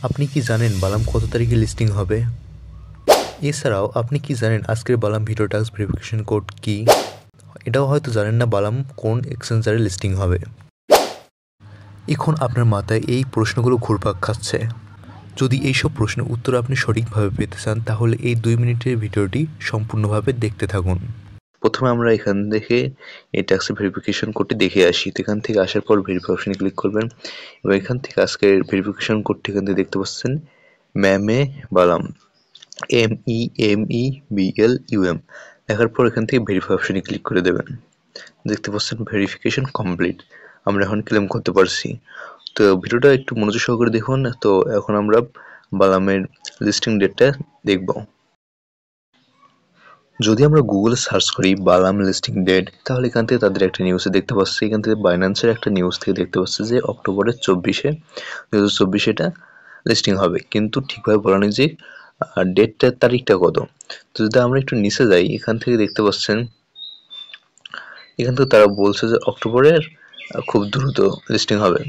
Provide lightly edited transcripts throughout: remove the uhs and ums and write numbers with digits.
আপনি কি জানেন বালাম কত তারিখে লিস্টিং হবে? এছাড়াও আপনি কি জানেন আজকের বালাম ভিডিও টাস্ক ভেরিফিকেশন কোড কি? এটাও হয়তো জানেন না বালাম কোন এক্সচেঞ্জারে লিস্টিং হবে। এখন আপনার মাথায় এই প্রশ্নগুলো ঘুরপাক খাচ্ছে। যদি এইসব প্রশ্নের উত্তর আপনি সঠিকভাবে পেতে চান তাহলে এই 2 মিনিটের ভিডিওটি সম্পূর্ণভাবে দেখতে থাকুন। প্রথমে আমরা এখান থেকে এই ট্যাক্স ভেরিফিকেশন কোডটি দেখে আসি। তো এখান থেকে আসার পর ভেরিফাই অপশনে ক্লিক করবেন এবং এখান থেকে আজকের ভেরিফিকেশন কোডটি এখান থেকে দেখতে পাচ্ছেন ম্যামে বালাম MEMEBLUM লেখার পর এখান থেকে ভেরিফাই অপশনে ক্লিক করে দেবেন। দেখতে পাচ্ছেন ভেরিফিকেশন কমপ্লিট। আমরা এখন ক্লেম করতে পারছি। তো ভিডিওটা একটু মনোযোগ সহকারে দেখুন। তো এখন আমরা বালামের লিস্টিং ডেটটা দেখব। যদি আমরা গুগলে সার্চ করি বালাম লিস্টিং ডেট তাহলে এখান থেকে তাদের একটা নিউজে দেখতে পাচ্ছি, এখান থেকে বাইন্যান্সের একটা নিউজ থেকে দেখতে পাচ্ছি যে অক্টোবরের 2024 এটা লিস্টিং হবে, কিন্তু ঠিকভাবে বলা নেই যে ডেটটার তারিখটা কত। তো যদি আমরা একটু নিচে যাই এখান থেকে দেখতে পাচ্ছেন এখান থেকে তারা বলছে যে অক্টোবরের খুব দ্রুত লিস্টিং হবে,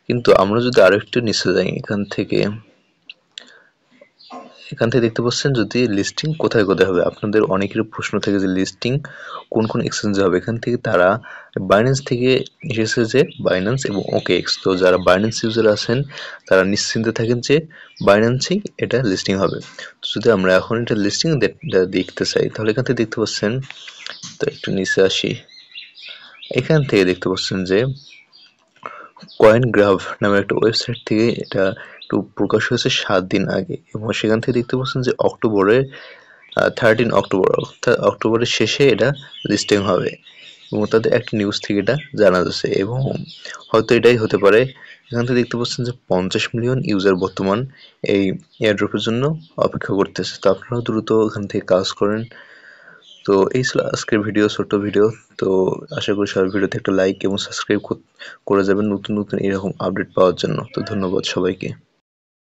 কিন্তু আমরা যদি আরো একটু নিচে যাই এখান থেকে দেখতে পাচ্ছেন যদি লিস্টিং কোথায় কোথায় হবে। আপনাদের অনেকের প্রশ্ন থাকে যে লিস্টিং কোন কোন এক্সচেঞ্জে হবে। এখান থেকে তারা বাইন্যান্স থেকে এসেছে যে বাইন্যান্স এবং OKX। তো যারা বাইন্যান্স ইউজার আছেন তারা নিশ্চিন্তে থাকেন যে বাইন্যান্সেই এটা লিস্টিং হবে। তো যদি আমরা এখন এটা লিস্টিং দেখতে চাই তাহলে এখান থেকে দেখতে পাচ্ছেন, তো একটু নিচে আসি, এখান থেকে দেখতে পাচ্ছেন যে কয়েন গ্রাফ নামে একটা ওয়েবসাইট থেকে এটা একটু প্রকাশ হয়েছে 7 দিন আগে এবং সেখান থেকে দেখতে পাচ্ছেন যে অক্টোবরের 13 অক্টোবর অর্থাৎ অক্টোবরের শেষে এটা লিস্টিং হবে এবং তাদের একটা নিউজ থেকে এটা জানা যাচ্ছে এবং হয়তো এটাই হতে পারে। এখান থেকে দেখতে পাচ্ছেন যে 50 মিলিয়ন ইউজার বর্তমান এই এয়ারড্রপের জন্য অপেক্ষা করতেছে। তো আপনারাও দ্রুত এখান থেকে কাজ করেন। তো এই ছিল আজকের ভিডিও, ছোট্ট ভিডিও। তো আশা করি সবাই ভিডিওতে একটা লাইক এবং সাবস্ক্রাইব করে যাবেন নতুন নতুন এরকম আপডেট পাওয়ার জন্য। তো ধন্যবাদ সবাইকে।